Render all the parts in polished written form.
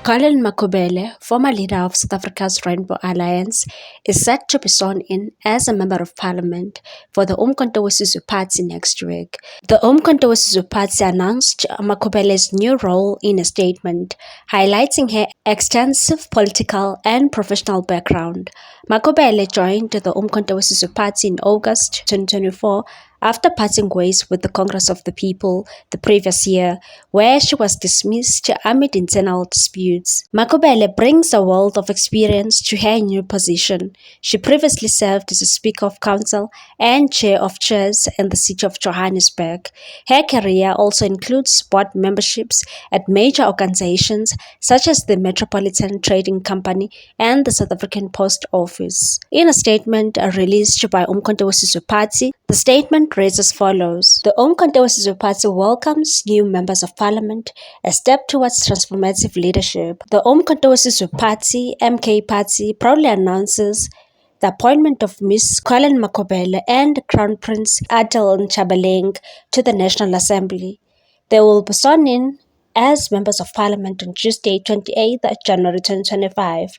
Colin Makubele, former leader of South Africa's Rainbow Alliance, is set to be sworn in as a Member of Parliament for the Umkhonto weSizwe Party next week. The Umkhonto weSizwe Party announced Makubele's new role in a statement, highlighting her extensive political and professional background. Makubele joined the Umkhonto weSizwe Party in August 2024 after parting ways with the Congress of the People the previous year, where she was dismissed amid internal disputes. Makubele brings a wealth of experience to her new position. She previously served as a Speaker of Council and Chair of Chairs in the city of Johannesburg. Her career also includes board memberships at major organizations such as the Metropolitan Trading Company and the South African Post Office. In a statement released by Umkhonto weSizwe Party, the statement reads as follows. The Umkhonto weSizwe Party welcomes new members of parliament, a step towards transformative leadership. The Umkhonto weSizwe Party, MK Party, proudly announces the appointment of Ms. Colin Makubele and Crown Prince Adil Ntshabaleng to the National Assembly. They will be sworn in as members of parliament on Tuesday, 28th January 2025.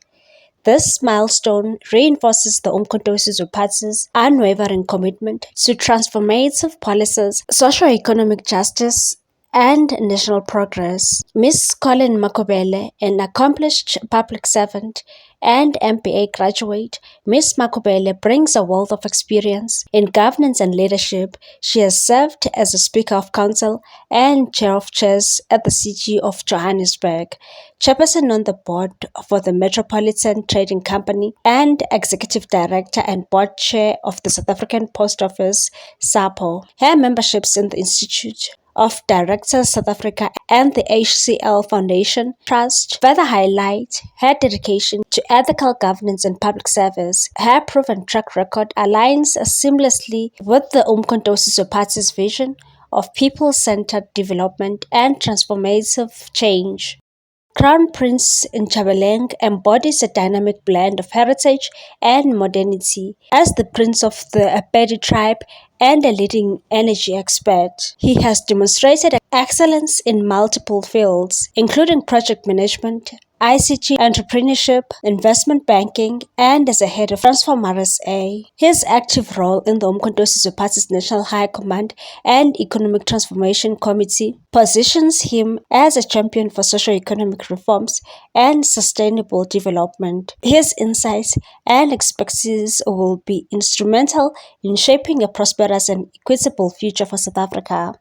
This milestone reinforces the Umkhonto weSizwe Party's unwavering commitment to transformative policies, socio-economic justice, and national progress. Ms. Colin Makubele, an accomplished public servant and MBA graduate, Ms. Makubele brings a wealth of experience in governance and leadership. She has served as a Speaker of Council and Chair of Chairs at the City of Johannesburg, Chairperson on the board for the Metropolitan Trading Company, and Executive Director and Board Chair of the South African Post Office, SAPO. Her memberships in the Institute of Directors South Africa and the HCL Foundation Trust further highlight her dedication to ethical governance and public service. Her proven track record aligns seamlessly with the Umkhonto weSizwe Party's vision of people-centered development and transformative change. Crown Prince Ntshabaleng embodies a dynamic blend of heritage and modernity. As the Prince of the Apedi tribe and a leading energy expert, he has demonstrated excellence in multiple fields, including project management, ICT, entrepreneurship, investment banking, and as a head of Transform RSA. His active role in the Umkhonto weSizwe Party's National High Command and Economic Transformation Committee positions him as a champion for socio-economic reforms and sustainable development. His insights and expertise will be instrumental in shaping a prosperous and equitable future for South Africa.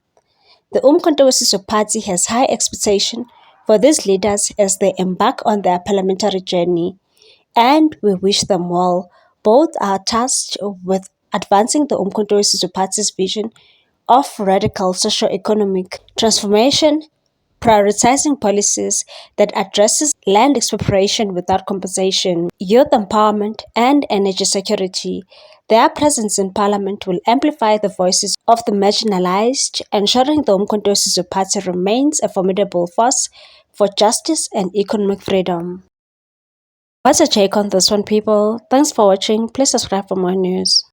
The Umkhonto weSizwe Party has high expectation for these leaders as they embark on their parliamentary journey, and we wish them well. Both are tasked with advancing the Umkhonto weSizwe Party's vision of radical socio-economic transformation, prioritizing policies that addresses land expropriation without compensation, youth empowerment, and energy security. Their presence in parliament will amplify the voices of the marginalized, ensuring the Umkhonto weSizwe Party remains a formidable force for justice and economic freedom. What's your take on this one, people? Thanks for watching. Please subscribe for more news.